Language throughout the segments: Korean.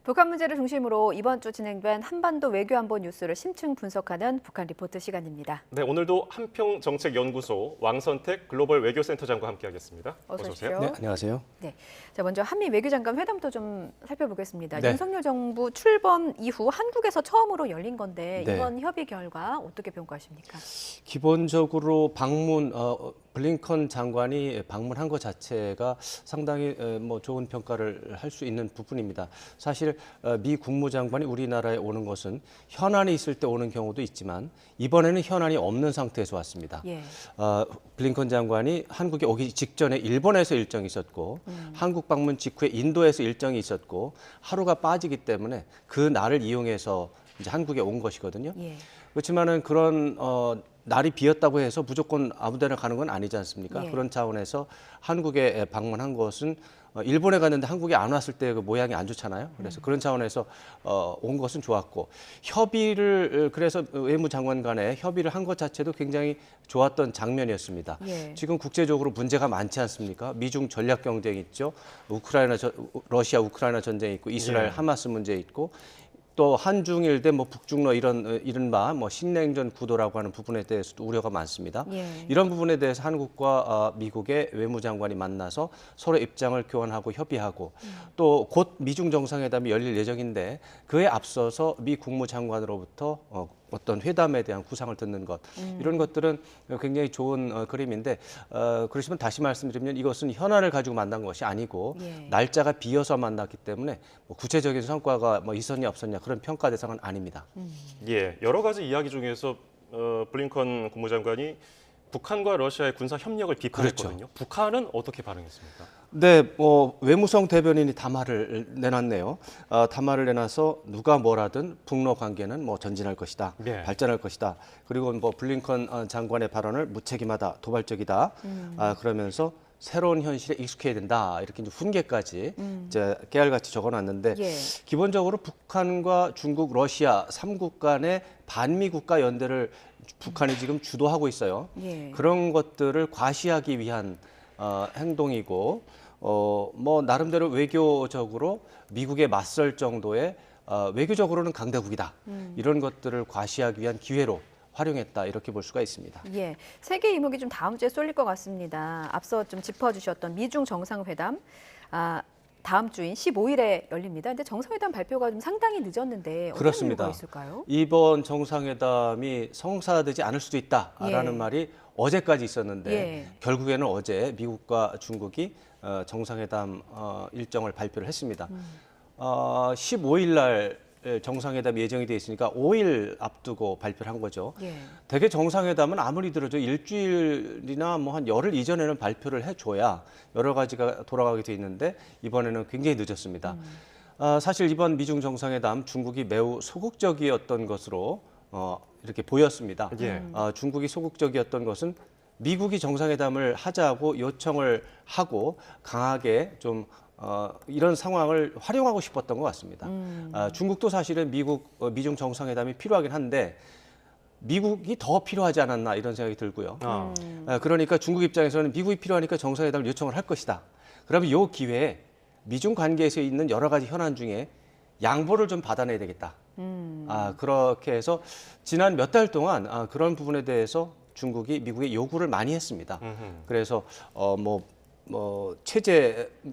북한 문제를 중심으로 이번 주 진행된 한반도 외교안보 뉴스를 심층 분석하는 북한 리포트 시간입니다. 네, 오늘도 한평정책연구소 왕선택 글로벌 외교센터장과 함께하겠습니다. 어서 오십시오. 네, 안녕하세요. 네, 자 먼저 한미 외교장관 회담도 좀 살펴보겠습니다. 네. 윤석열 정부 출범 이후 한국에서 처음으로 열린 건데 네. 이번 협의 결과 어떻게 평가하십니까? 기본적으로 블링컨 장관이 방문한 것 자체가 상당히 좋은 평가를 할 수 있는 부분입니다. 사실 미 국무장관이 우리나라에 오는 것은 현안이 있을 때 오는 경우도 있지만 이번에는 현안이 없는 상태에서 왔습니다. 예. 블링컨 장관이 한국에 오기 직전에 일본에서 일정이 있었고 한국 방문 직후에 인도에서 일정이 있었고 하루가 빠지기 때문에 그 날을 이용해서 이제 한국에 온 것이거든요. 예. 그렇지만은 그런 날이 비었다고 해서 무조건 아무데나 가는 건 아니지 않습니까? 예. 그런 차원에서 한국에 방문한 것은 일본에 갔는데 한국에 안 왔을 때 그 모양이 안 좋잖아요. 그래서 그런 차원에서 온 것은 좋았고 협의를 그래서 외무장관 간에 협의를 한 것 자체도 굉장히 좋았던 장면이었습니다. 예. 지금 국제적으로 문제가 많지 않습니까? 미중 전략 경쟁 있죠. 러시아 우크라이나 전쟁 있고 이스라엘 예. 하마스 문제 있고 또 한중일 대 북중러 이른바 신냉전 구도라고 하는 부분에 대해서도 우려가 많습니다. 예. 이런 부분에 대해서 한국과 미국의 외무장관이 만나서 서로 입장을 교환하고 협의하고 또 곧 미중 정상회담이 열릴 예정인데 그에 앞서서 미 국무장관으로부터 어떤 회담에 대한 구상을 듣는 것 이런 것들은 굉장히 좋은 그림인데 그렇지만 다시 말씀드리면 이것은 현안을 가지고 만난 것이 아니고 예. 날짜가 비어서 만났기 때문에 구체적인 성과가 있었냐 없었냐 그런 평가 대상은 아닙니다. 예, 여러 가지 이야기 중에서 블링컨 국무장관이 북한과 러시아의 군사 협력을 비판했거든요. 그렇죠. 북한은 어떻게 반응했습니까? 네, 외무성 대변인이 담화를 내놨네요. 담화를 내놔서 누가 뭐라든 북러 관계는 전진할 것이다, 네. 발전할 발전할 것이다. 그리고 블링컨 장관의 발언을 무책임하다, 도발적이다. 그러면서 새로운 현실에 익숙해야 된다. 이렇게 이제 훈계까지 이제 깨알같이 적어놨는데 예. 기본적으로 북한과 중국, 러시아 3국 간의 반미 국가 연대를 북한이 지금 주도하고 있어요. 예. 그런 것들을 과시하기 위한 행동이고 나름대로 외교적으로 미국에 맞설 정도의 외교적으로는 강대국이다. 이런 것들을 과시하기 위한 기회로 활용했다. 이렇게 볼 수가 있습니다. 예, 세계 이목이 좀 다음 주에 쏠릴 것 같습니다. 앞서 좀 짚어주셨던 미중 정상회담, 다음 주인 15일에 열립니다. 근데 정상회담 발표가 좀 상당히 늦었는데 어떤 그렇습니다. 이유가 있을까요? 이번 정상회담이 성사되지 않을 수도 있다라는 예. 말이 어제까지 있었는데 예. 결국에는 어제 미국과 중국이 정상회담 일정을 발표를 했습니다. 15일 날 정상회담 예정이 돼 있으니까 5일 앞두고 발표를 한 거죠. 예. 대개 정상회담은 아무리 들어도 일주일이나 한 열흘 이전에는 발표를 해줘야 여러 가지가 돌아가게 돼 있는데 이번에는 굉장히 늦었습니다. 사실 이번 미중 정상회담 중국이 매우 소극적이었던 것으로 이렇게 보였습니다. 예. 중국이 소극적이었던 것은 미국이 정상회담을 하자고 요청을 하고 강하게 좀 이런 상황을 활용하고 싶었던 것 같습니다. 중국도 사실은 미중 정상회담이 필요하긴 한데 미국이 더 필요하지 않았나 이런 생각이 들고요. 그러니까 중국 입장에서는 미국이 필요하니까 정상회담을 요청을 할 것이다. 그러면 이 기회에 미중 관계에서 있는 여러 가지 현안 중에 양보를 좀 받아내야 되겠다. 그렇게 해서 지난 몇 달 동안 그런 부분에 대해서 중국이 미국에 요구를 많이 했습니다. 그래서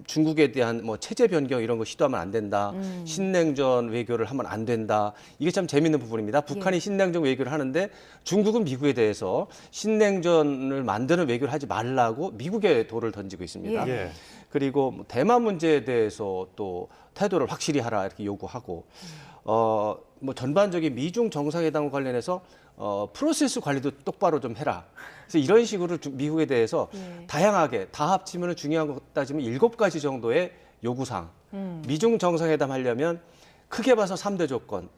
중국에 대한 체제 변경 이런 거 시도하면 안 된다. 신냉전 외교를 하면 안 된다. 이게 참 재밌는 부분입니다. 북한이 신냉전 외교를 하는데 중국은 미국에 대해서 신냉전을 만드는 외교를 하지 말라고 미국에 돌을 던지고 있습니다. 예. 그리고 대만 문제에 대해서 또 태도를 확실히 하라 이렇게 요구하고 전반적인 미중 정상회담과 관련해서 프로세스 관리도 똑바로 좀 해라. 그래서 이런 식으로 미국에 대해서 다양하게 다 합치면 중요한 것 따지면 7가지 정도의 요구사항. 미중 정상회담 하려면 크게 봐서 3대 조건.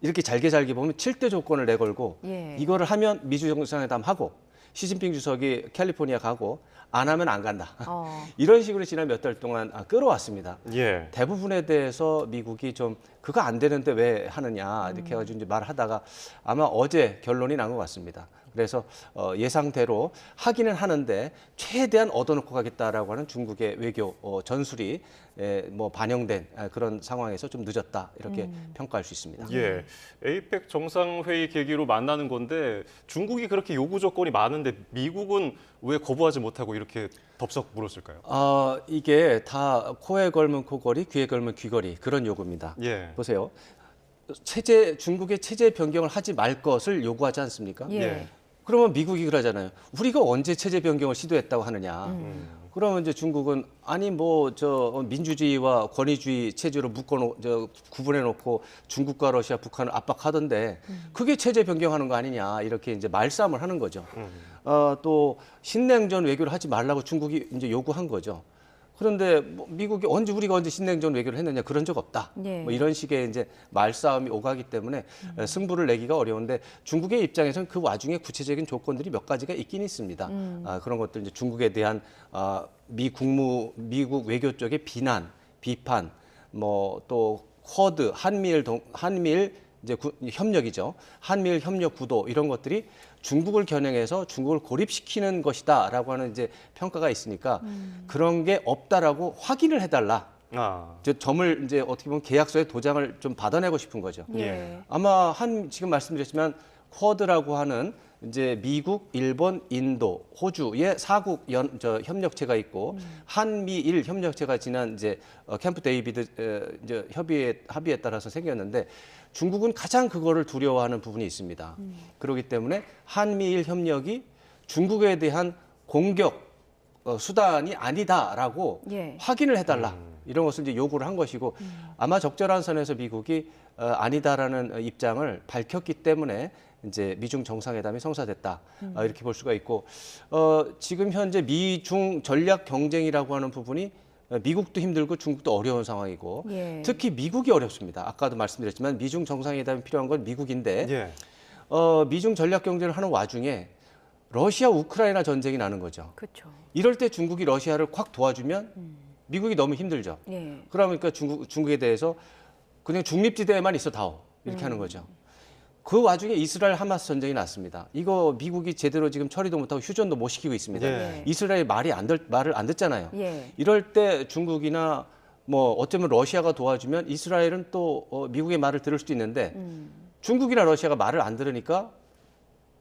이렇게 잘게 보면 7대 조건을 내걸고 이거를 하면 미중 정상회담 하고 시진핑 주석이 캘리포니아 가고 안 하면 안 간다. 이런 식으로 지난 몇 달 동안 끌어왔습니다. 예. 대부분에 대해서 미국이 좀 그거 안 되는데 왜 하느냐 이렇게 해가지고 이제 말하다가 아마 어제 결론이 난 것 같습니다. 그래서 예상대로 하기는 하는데 최대한 얻어놓고 가겠다라고 하는 중국의 외교 전술이 뭐 반영된 그런 상황에서 좀 늦었다 이렇게 평가할 수 있습니다. 예, 에이펙 정상회의 계기로 만나는 건데 중국이 그렇게 요구 조건이 많은데 미국은 왜 거부하지 못하고 이렇게 덥석 물었을까요? 이게 다 코에 걸면 코걸이, 귀에 걸면 귀걸이 그런 요구입니다. 예. 보세요. 중국의 체제 변경을 하지 말 것을 요구하지 않습니까? 예. 그러면 미국이 그러잖아요. 우리가 언제 체제 변경을 시도했다고 하느냐. 그러면 이제 중국은 아니 뭐 저 민주주의와 권위주의 체제로 구분해 놓고 중국과 러시아, 북한을 압박하던데 그게 체제 변경하는 거 아니냐 이렇게 이제 말싸움을 하는 거죠. 또 신냉전 외교를 하지 말라고 중국이 이제 요구한 거죠. 그런데 뭐 미국이 우리가 언제 신냉전 외교를 했느냐 그런 적 없다. 예. 뭐 이런 식의 이제 말싸움이 오가기 때문에 승부를 내기가 어려운데 중국의 입장에서는 그 와중에 구체적인 조건들이 몇 가지가 있긴 있습니다. 그런 것들 이제 중국에 대한 미국 외교 쪽의 비판, 뭐 또 쿼드, 한미일 이제 협력이죠. 한미일 협력 구도 이런 것들이 중국을 겨냥해서 중국을 고립시키는 것이다라고 하는 이제 평가가 있으니까 그런 게 없다라고 확인을 해달라. 점을 이제 어떻게 보면 계약서에 도장을 좀 받아내고 싶은 거죠. 예. 아마 지금 말씀드렸지만 쿼드라고 하는 이제 미국, 일본, 인도, 호주의 사국 협력체가 있고 한미일 협력체가 지난 이제 캠프 데이비드 이제 합의에 따라서 생겼는데 중국은 가장 그거를 두려워하는 부분이 있습니다. 그렇기 때문에 한미일 협력이 중국에 대한 공격 수단이 아니다라고 예. 확인을 해달라. 이런 것을 이제 요구를 한 것이고 아마 적절한 선에서 미국이 아니다라는 입장을 밝혔기 때문에 이제 미중 정상회담이 성사됐다 이렇게 볼 수가 있고 지금 현재 미중 전략 경쟁이라고 하는 부분이 미국도 힘들고 중국도 어려운 상황이고 예. 특히 미국이 어렵습니다. 아까도 말씀드렸지만 미중 정상회담이 필요한 건 미국인데 예. 미중 전략 경쟁을 하는 와중에 러시아 우크라이나 전쟁이 나는 거죠. 그렇죠. 이럴 때 중국이 러시아를 콱 도와주면 미국이 너무 힘들죠. 예. 그러니까 중국에 대해서 그냥 중립지대에만 있어 다오 이렇게 하는 거죠. 그 와중에 이스라엘 하마스 전쟁이 났습니다. 이거 미국이 제대로 지금 처리도 못하고 휴전도 못 시키고 있습니다. 예. 이스라엘 말을 안 듣잖아요. 예. 이럴 때 중국이나 뭐 어쩌면 러시아가 도와주면 이스라엘은 또 미국의 말을 들을 수도 있는데 중국이나 러시아가 말을 안 들으니까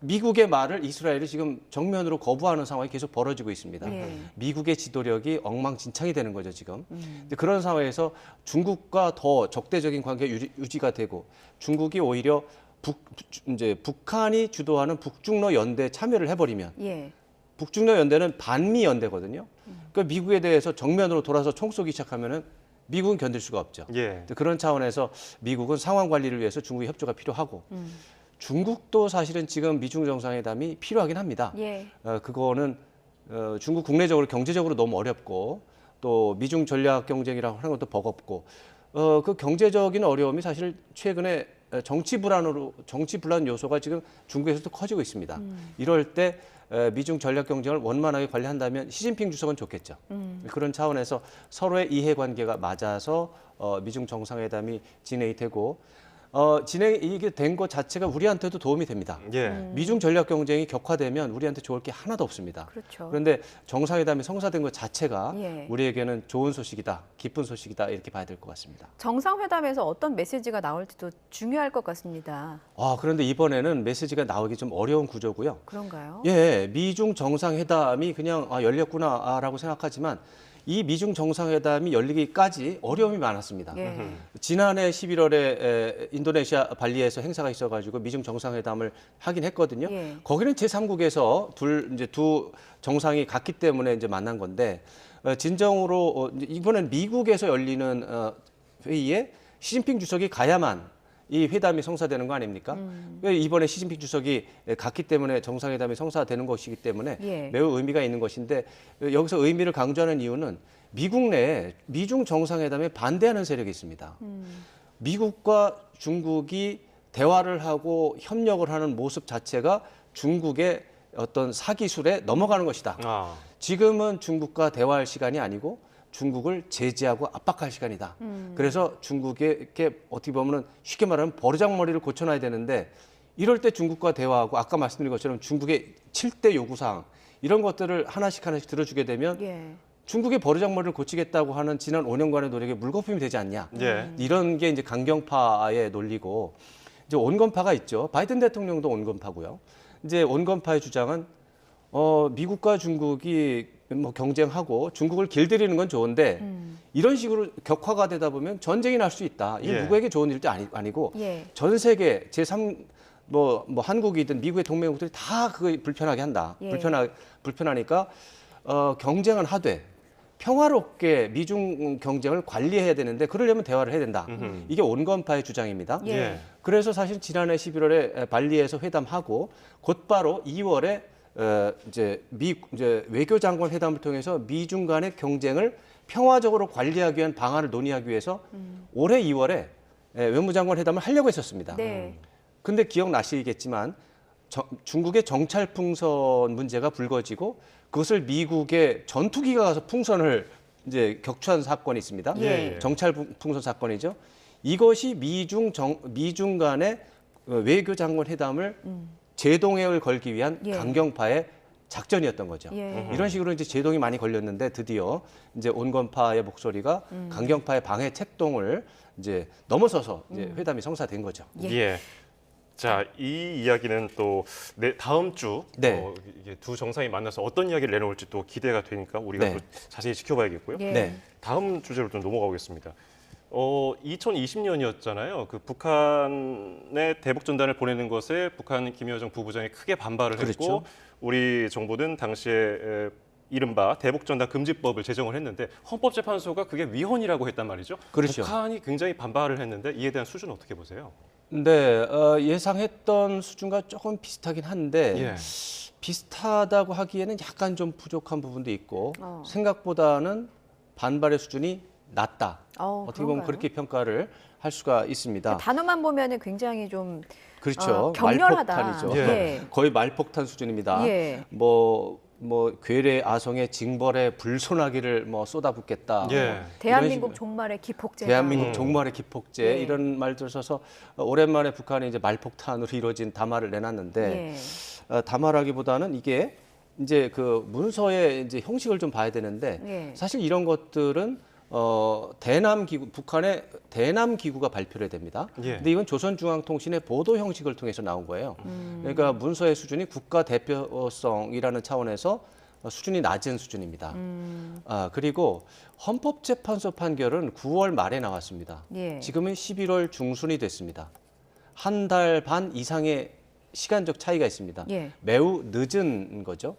미국의 말을 이스라엘이 지금 정면으로 거부하는 상황이 계속 벌어지고 있습니다. 예. 미국의 지도력이 엉망진창이 되는 거죠, 지금. 근데 그런 상황에서 중국과 더 적대적인 관계가 유지가 되고 중국이 오히려 이제 북한이 주도하는 북중러 연대에 참여를 해버리면 예. 북중러 연대는 반미 연대거든요. 그러니까 미국에 대해서 정면으로 돌아서 총 쏘기 시작하면은 미국은 견딜 수가 없죠. 예. 그런 차원에서 미국은 상황 관리를 위해서 중국의 협조가 필요하고 중국도 사실은 지금 미중 정상회담이 필요하긴 합니다. 예. 그거는 중국 국내적으로 경제적으로 너무 어렵고 또 미중 전략 경쟁이라고 하는 것도 버겁고 그 경제적인 어려움이 사실 최근에 정치 불안 요소가 지금 중국에서도 커지고 있습니다. 이럴 때 미중 전략 경쟁을 원만하게 관리한다면 시진핑 주석은 좋겠죠. 그런 차원에서 서로의 이해관계가 맞아서 미중 정상회담이 진행이 되고 이게 된 것 자체가 우리한테도 도움이 됩니다. 예. 미중 전략 경쟁이 격화되면 우리한테 좋을 게 하나도 없습니다. 그렇죠. 그런데 정상회담이 성사된 것 자체가 예. 우리에게는 좋은 소식이다, 기쁜 소식이다 이렇게 봐야 될 것 같습니다. 정상회담에서 어떤 메시지가 나올지도 중요할 것 같습니다. 그런데 이번에는 메시지가 나오기 좀 어려운 구조고요. 그런가요? 예, 미중 정상회담이 그냥 열렸구나라고 생각하지만 이 미중 정상회담이 열리기까지 어려움이 많았습니다. 예. 지난해 11월에 인도네시아 발리에서 행사가 있어가지고 미중 정상회담을 하긴 했거든요. 예. 거기는 제3국에서 두 정상이 갔기 때문에 이제 만난 건데 진정으로 이번엔 미국에서 열리는 회의에 시진핑 주석이 가야만 이 회담이 성사되는 거 아닙니까? 이번에 시진핑 주석이 갔기 때문에 정상회담이 성사되는 것이기 때문에 예. 매우 의미가 있는 것인데 여기서 의미를 강조하는 이유는 미국 내에 미중 정상회담에 반대하는 세력이 있습니다. 미국과 중국이 대화를 하고 협력을 하는 모습 자체가 중국의 어떤 사기술에 넘어가는 것이다. 지금은 중국과 대화할 시간이 아니고 중국을 제재하고 압박할 시간이다. 그래서 중국에게 어떻게 보면 쉽게 말하면 버르장머리를 고쳐놔야 되는데 이럴 때 중국과 대화하고 아까 말씀드린 것처럼 중국의 7대 요구사항 이런 것들을 하나씩 들어주게 되면 예. 중국의 버르장머리를 고치겠다고 하는 지난 5년간의 노력에 물거품이 되지 않냐. 예. 이런 게 이제 강경파의 논리고 이제 온건파가 있죠. 바이든 대통령도 온건파고요. 이제 온건파의 주장은 미국과 중국이 뭐 경쟁하고 중국을 길들이는 건 좋은데 이런 식으로 격화가 되다 보면 전쟁이 날 수 있다. 이게 예. 누구에게 좋은 일도 아니고 예. 전 세계 제3 뭐 한국이든 미국의 동맹국들이 다 그거 불편하게 한다. 예. 불편하니까 경쟁은 하되 평화롭게 미중 경쟁을 관리해야 되는데 그러려면 대화를 해야 된다. 이게 온건파의 주장입니다. 예. 그래서 사실 지난해 11월에 발리에서 회담하고 곧바로 2월에 이제 외교장관 회담을 통해서 미중 간의 경쟁을 평화적으로 관리하기 위한 방안을 논의하기 위해서 올해 2월에 외무장관 회담을 하려고 했었습니다. 네. 근데 기억나시겠지만 중국의 정찰 풍선 문제가 불거지고 그것을 미국의 전투기가 가서 풍선을 이제 격추한 사건이 있습니다. 예. 정찰 풍선 사건이죠. 이것이 미중 간의 외교장관 회담을 제동을 걸기 위한 예. 강경파의 작전이었던 거죠. 예. 이런 식으로 이제 제동이 많이 걸렸는데 드디어 이제 온건파의 목소리가 강경파의 방해 책동을 이제 넘어서서 이제 회담이 성사된 거죠. 예. 예. 자, 이 이야기는 또 다음 주 네. 이게 두 정상이 만나서 어떤 이야기를 내놓을지 또 기대가 되니까 우리가 네. 또 자세히 지켜봐야겠고요. 예. 네. 다음 주제로 좀 넘어가 보겠습니다. 2020년이었잖아요. 그 북한의 대북 전단을 보내는 것에 북한 김여정 부부장이 크게 반발을 했고 그렇죠. 우리 정부는 당시에 이른바 대북전단 금지법을 제정을 했는데 헌법재판소가 그게 위헌이라고 했단 말이죠. 그렇죠. 북한이 굉장히 반발을 했는데 이에 대한 수준은 어떻게 보세요? 네, 예상했던 수준과 조금 비슷하긴 한데 예. 비슷하다고 하기에는 약간 좀 부족한 부분도 있고 어. 생각보다는 반발의 수준이 낮다. 어떻게 보면 그런가요? 그렇게 평가를 할 수가 있습니다. 단어만 보면은 굉장히 좀 그렇죠. 격렬하다. 말폭탄이죠. 예. 거의 말폭탄 수준입니다. 예. 뭐 괴뢰 아성의 징벌에 불소나기를 뭐 쏟아붓겠다. 예. 대한민국 이런 식으로. 종말의 기폭제다. 대한민국 종말의 기폭제 예. 이런 말들 써서 오랜만에 북한이 이제 말폭탄으로 이루어진 담화를 내놨는데 예. 담화라기보다는 이게 이제 그 문서의 이제 형식을 좀 봐야 되는데 예. 사실 이런 것들은 대남 기구 북한의 대남 기구가 발표를 됩니다. 예. 근데 이건 조선중앙통신의 보도 형식을 통해서 나온 거예요. 그러니까 문서의 수준이 국가 대표성이라는 차원에서 수준이 낮은 수준입니다. 그리고 헌법재판소 판결은 9월 말에 나왔습니다. 예. 지금은 11월 중순이 됐습니다. 한 달 반 이상의 시간적 차이가 있습니다. 예. 매우 늦은 거죠.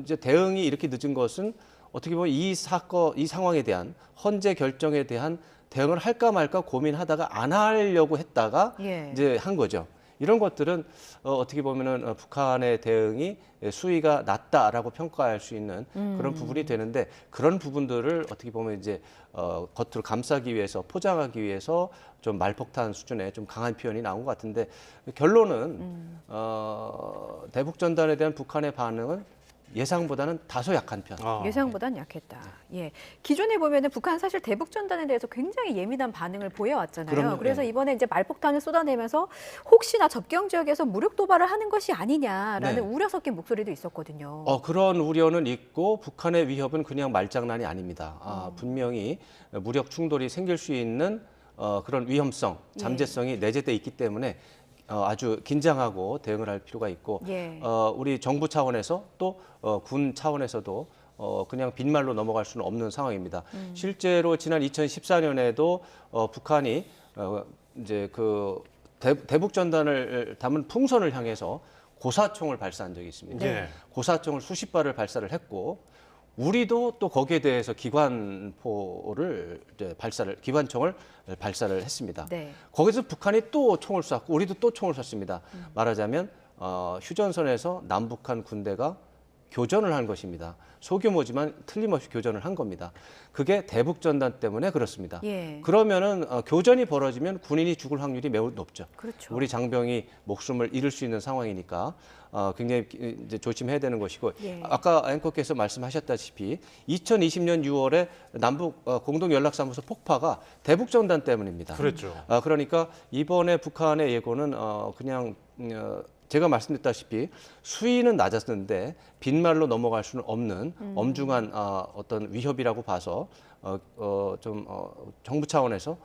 이제 대응이 이렇게 늦은 것은 어떻게 보면 이 상황에 대한 헌재 결정에 대한 대응을 할까 말까 고민하다가 안 하려고 했다가 예. 이제 한 거죠. 이런 것들은 어떻게 보면은 북한의 대응이 수위가 낮다라고 평가할 수 있는 그런 부분이 되는데 그런 부분들을 어떻게 보면 이제 겉으로 감싸기 위해서 포장하기 위해서 좀 말폭탄 수준의 좀 강한 표현이 나온 것 같은데 결론은 대북 전단에 대한 북한의 반응은 예상보다는 다소 약한 편. 예상보단 약했다. 예. 기존에 보면은 북한 사실 대북 전단에 대해서 굉장히 예민한 반응을 보여왔잖아요. 그럼요. 그래서 네. 이번에 이제 말폭탄을 쏟아내면서 혹시나 접경 지역에서 무력 도발을 하는 것이 아니냐라는 네. 우려 섞인 목소리도 있었거든요. 그런 우려는 있고 북한의 위협은 그냥 말장난이 아닙니다. 분명히 무력 충돌이 생길 수 있는 그런 위험성, 잠재성이 내재돼 있기 때문에 아주 긴장하고 대응을 할 필요가 있고 예. 우리 정부 차원에서 또 군 차원에서도 그냥 빈말로 넘어갈 수는 없는 상황입니다. 실제로 지난 2014년에도 북한이 이제 그 대북 전단을 담은 풍선을 향해서 고사총을 발사한 적이 있습니다. 네. 고사총을 수십 발을 발사를 했고 우리도 또 거기에 대해서 기관총을 발사를 했습니다. 네. 거기서 북한이 또 총을 쐈고 우리도 또 총을 쐈습니다. 말하자면 휴전선에서 남북한 군대가 교전을 한 것입니다. 소규모지만 틀림없이 교전을 한 겁니다. 그게 대북전단 때문에 그렇습니다. 예. 그러면은 교전이 벌어지면 군인이 죽을 확률이 매우 높죠. 그렇죠. 우리 장병이 목숨을 잃을 수 있는 상황이니까 굉장히 이제 조심해야 되는 것이고 예. 아까 앵커께서 말씀하셨다시피 2020년 6월에 남북 공동 연락사무소 폭파가 대북전단 때문입니다. 그랬죠. 그러니까 이번에 북한의 예고는 그냥 제가 말씀드렸다시피 수위는 낮았는데 빈말로 넘어갈 수는 없는 엄중한 어떤 위협이라고 봐서 정부 차원에서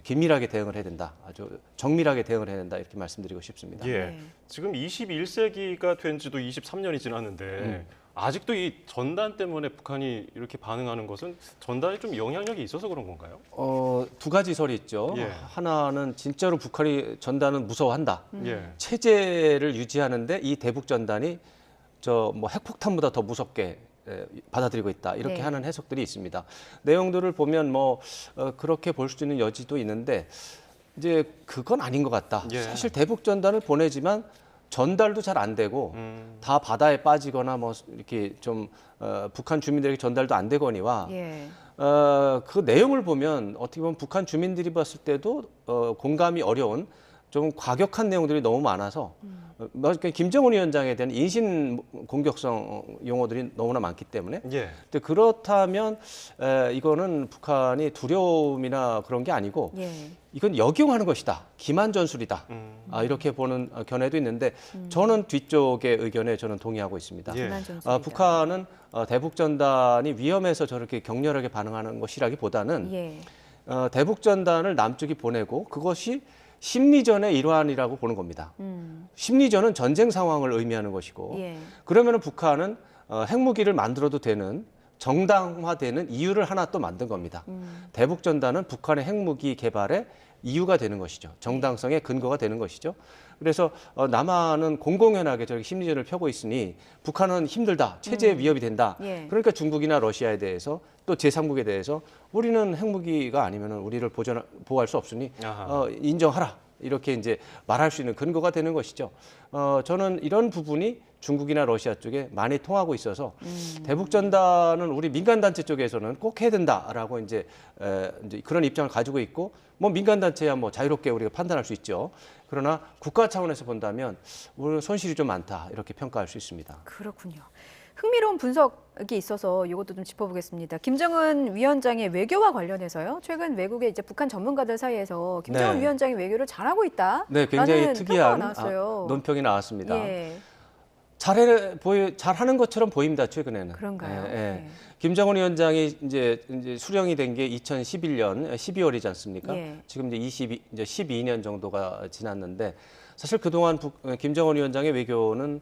긴밀하게 대응을 해야 된다. 아주 정밀하게 대응을 해야 된다. 이렇게 말씀드리고 싶습니다. 예. 네. 지금 21세기가 된 지도 23년이 지났는데 아직도 이 전단 때문에 북한이 이렇게 반응하는 것은 전단이 좀 영향력이 있어서 그런 건가요? 두 가지 설이 있죠. 예. 하나는 진짜로 북한이 전단은 무서워한다. 예. 체제를 유지하는데 이 대북 전단이 뭐 핵폭탄보다 더 무섭게 받아들이고 있다. 이렇게 네. 하는 해석들이 있습니다. 내용들을 보면 그렇게 볼 수 있는 여지도 있는데 이제 그건 아닌 것 같다. 예. 사실 대북 전단을 보내지만 전달도 잘 안 되고 다 바다에 빠지거나 뭐 이렇게 좀 북한 주민들에게 전달도 안 되거니와 예. 그 내용을 보면 어떻게 보면 북한 주민들이 봤을 때도 공감이 어려운 좀 과격한 내용들이 너무 많아서 김정은 위원장에 대한 인신 공격성 용어들이 너무나 많기 때문에 예. 근데 그렇다면 이거는 북한이 두려움이나 그런 게 아니고 예. 이건 역용하는 것이다. 기만 전술이다. 이렇게 보는 견해도 있는데 저는 뒤쪽의 의견에 저는 동의하고 있습니다. 예. 기만 전술이다. 북한은 대북 전단이 위험해서 저렇게 격렬하게 반응하는 것이라기보다는 예. 대북 전단을 남쪽이 보내고 그것이 심리전의 일환이라고 보는 겁니다. 심리전은 전쟁 상황을 의미하는 것이고 예. 그러면은 북한은 핵무기를 만들어도 되는 정당화되는 이유를 하나 또 만든 겁니다. 대북 전단은 북한의 핵무기 개발의 이유가 되는 것이죠. 정당성의 근거가 되는 것이죠. 그래서 남한은 공공연하게 저렇게 심리전을 펴고 있으니 북한은 힘들다, 체제에 위협이 된다. 예. 그러니까 중국이나 러시아에 대해서 또 제3국에 대해서 우리는 핵무기가 아니면 우리를 보호할 수 없으니 아하. 인정하라. 이렇게 이제 말할 수 있는 근거가 되는 것이죠. 저는 이런 부분이 중국이나 러시아 쪽에 많이 통하고 있어서 대북 전단은 우리 민간 단체 쪽에서는 꼭 해야 된다라고 이제 그런 입장을 가지고 있고 뭐 민간 단체야 뭐 자유롭게 우리가 판단할 수 있죠. 그러나 국가 차원에서 본다면 우리 손실이 좀 많다 이렇게 평가할 수 있습니다. 그렇군요. 흥미로운 분석이 있어서 이것도 좀 짚어보겠습니다. 김정은 위원장의 외교와 관련해서요. 최근 외국의 이제 북한 전문가들 사이에서 김정은 네. 위원장이 외교를 잘하고 있다. 네, 굉장히 라는 특이한 평가가 나왔어요. 논평이 나왔습니다. 예. 잘하는 것처럼 보입니다. 최근에는. 그런가요? 예, 예. 예. 김정은 위원장이 이제 수령이 된 게 2011년 12월이지 않습니까? 예. 지금 이제 12년 정도가 지났는데 사실 그동안 김정은 위원장의 외교는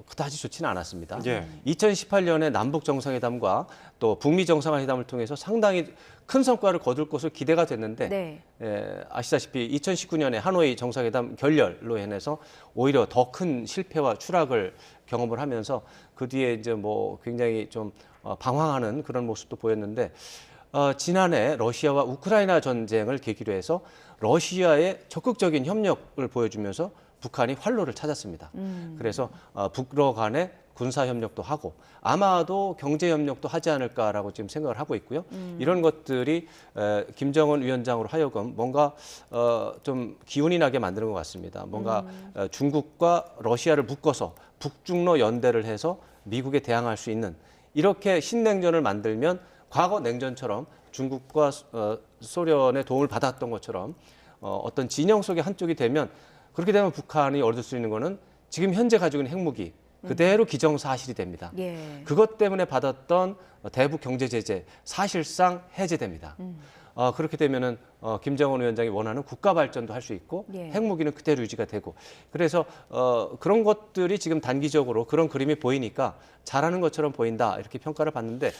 그다지 좋지는 않았습니다. 예. 2018년에 남북 정상회담과 또 북미 정상회담을 통해서 상당히 큰 성과를 거둘 것으로 기대가 됐는데 네. 아시다시피 2019년에 하노이 정상회담 결렬로 인해서 오히려 더 큰 실패와 추락을 경험을 하면서 그 뒤에 이제 뭐 굉장히 좀 방황하는 그런 모습도 보였는데 지난해 러시아와 우크라이나 전쟁을 계기로 해서 러시아의 적극적인 협력을 보여주면서 북한이 활로를 찾았습니다. 그래서 북러 간의 군사 협력도 하고 아마도 경제 협력도 하지 않을까라고 지금 생각을 하고 있고요. 이런 것들이 김정은 위원장으로 하여금 뭔가 좀 기운이 나게 만드는 것 같습니다. 뭔가 중국과 러시아를 묶어서 북중러 연대를 해서 미국에 대항할 수 있는 이렇게 신냉전을 만들면 과거 냉전처럼 중국과 소련의 도움을 받았던 것처럼 어떤 진영 속의 한쪽이 되면 그렇게 되면 북한이 얻을 수 있는 거는 지금 현재 가지고 있는 핵무기 그대로 기정사실이 됩니다. 예. 그것 때문에 받았던 대북 경제 제재 사실상 해제됩니다. 그렇게 되면은 김정은 위원장이 원하는 국가 발전도 할 수 있고 예. 핵무기는 그대로 유지가 되고 그래서 그런 것들이 지금 단기적으로 그런 그림이 보이니까 잘하는 것처럼 보인다 이렇게 평가를 받는데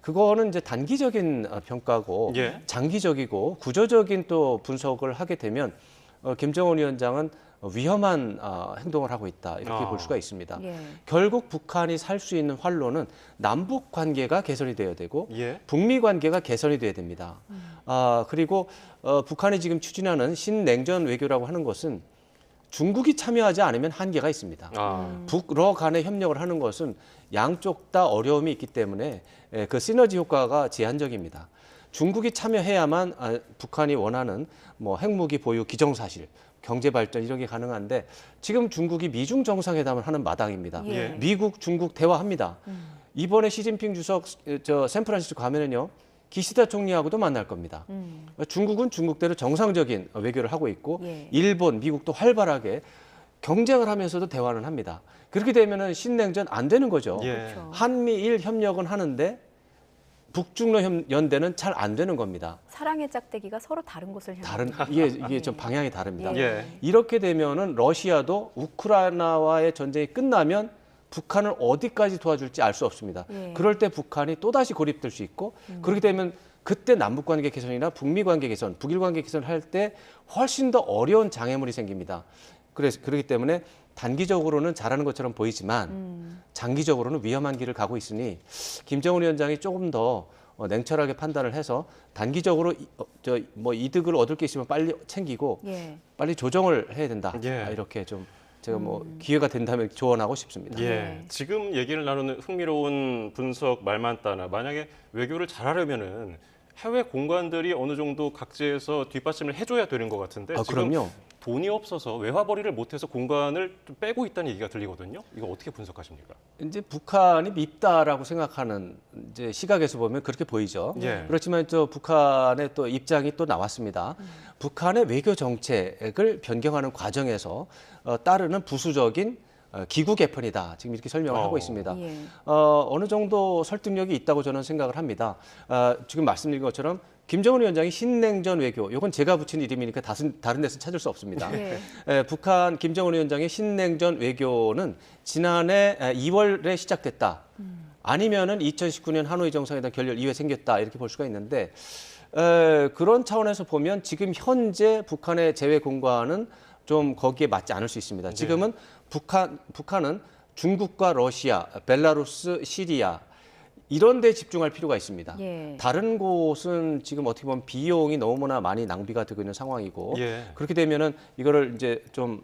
그거는 이제 단기적인 평가고 예. 장기적이고 구조적인 또 분석을 하게 되면 김정은 위원장은 위험한 행동을 하고 있다 이렇게 볼 수가 있습니다. 예. 결국 북한이 살 수 있는 활로는 남북 관계가 개선이 되어야 되고 예. 북미 관계가 개선이 돼야 됩니다. 그리고 북한이 지금 추진하는 신냉전 외교라고 하는 것은 중국이 참여하지 않으면 한계가 있습니다. 북러 간의 협력을 하는 것은 양쪽 다 어려움이 있기 때문에 그 시너지 효과가 제한적입니다. 중국이 참여해야만 북한이 원하는 뭐 핵무기 보유 기정사실, 경제 발전 이런 게 가능한데 지금 중국이 미중 정상회담을 하는 마당입니다. 예. 미국, 중국 대화합니다. 이번에 시진핑 주석 샌프란시스코 가면은요. 기시다 총리하고도 만날 겁니다. 중국은 중국대로 정상적인 외교를 하고 있고 예. 일본, 미국도 활발하게 경쟁을 하면서도 대화를 합니다. 그렇게 되면은 신냉전 안 되는 거죠. 예. 그렇죠. 한미일 협력은 하는데 북중러 연대는 잘 안 되는 겁니다. 사랑의 짝대기가 서로 다른 곳을 다른 향합니다. 이게 좀 방향이 다릅니다. 예. 예. 이렇게 되면은 러시아도 우크라이나와의 전쟁이 끝나면 북한을 어디까지 도와줄지 알 수 없습니다. 예. 그럴 때 북한이 또다시 고립될 수 있고 그렇게 되면 그때 남북 관계 개선이나 북미 관계 개선, 북일 관계 개선을 할 때 훨씬 더 어려운 장애물이 생깁니다. 그렇기 때문에 단기적으로는 잘하는 것처럼 보이지만 장기적으로는 위험한 길을 가고 있으니 김정은 위원장이 조금 더 냉철하게 판단을 해서 단기적으로 뭐 이득을 얻을 게 있으면 빨리 챙기고 예. 빨리 조정을 해야 된다. 예. 이렇게 좀 제가 뭐 기회가 된다면 조언하고 싶습니다. 예. 네. 지금 얘기를 나누는 흥미로운 분석 말만 따나 만약에 외교를 잘하려면은 해외 공관들이 어느 정도 각지에서 뒷받침을 해줘야 되는 것 같은데 지금 그럼요. 돈이 없어서 외화벌이를 못해서 공관을 좀 빼고 있다는 얘기가 들리거든요. 이거 어떻게 분석하십니까? 이제 북한이 밉다라고 생각하는 이제 시각에서 보면 그렇게 보이죠. 예. 그렇지만 또 북한의 또 입장이 또 나왔습니다. 북한의 외교 정책을 변경하는 과정에서 따르는 부수적인 기구 개편이다. 지금 이렇게 설명을 하고 있습니다. 예. 어느 정도 설득력이 있다고 저는 생각을 합니다. 지금 말씀드린 것처럼 김정은 위원장이 신냉전 외교, 이건 제가 붙인 이름이니까 다른 데서 찾을 수 없습니다. 예. 북한 김정은 위원장의 신냉전 외교는 지난해 2월에 시작됐다. 아니면은 2019년 하노이 정상회담 결렬 이후에 생겼다. 이렇게 볼 수가 있는데 그런 차원에서 보면 지금 현재 북한의 재외 공관은 좀 거기에 맞지 않을 수 있습니다. 지금은 북한은 중국과 러시아, 벨라루스, 시리아 이런 데 집중할 필요가 있습니다. 예. 다른 곳은 지금 어떻게 보면 비용이 너무나 많이 낭비가 되고 있는 상황이고 예. 그렇게 되면은 이거를 이제 좀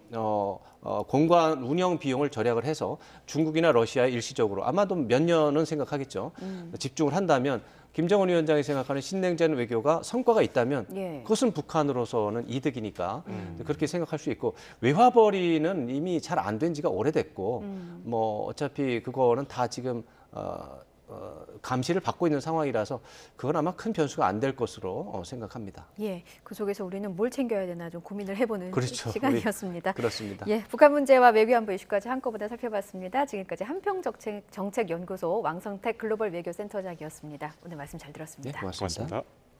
공관 운영 비용을 절약을 해서 중국이나 러시아에 일시적으로 아마도 몇 년은 생각하겠죠. 집중을 한다면 김정은 위원장이 생각하는 신냉전 외교가 성과가 있다면 예. 그것은 북한으로서는 이득이니까 그렇게 생각할 수 있고 외화벌이는 이미 잘 안 된 지가 오래됐고 뭐 어차피 그거는 다 지금 감시를 받고 있는 상황이라서 그건 아마 큰 변수가 안 될 것으로 생각합니다. 예. 그 속에서 우리는 뭘 챙겨야 되나 좀 고민을 해보는 그렇죠. 시간이었습니다. 그렇습니다. 예, 북한 문제와 외교안보 이슈까지 한꺼번에 살펴봤습니다. 지금까지 한평정책연구소 왕성택 글로벌 외교센터장이었습니다. 오늘 말씀 잘 네, 들었습니다. 고맙습니다. 고맙습니다.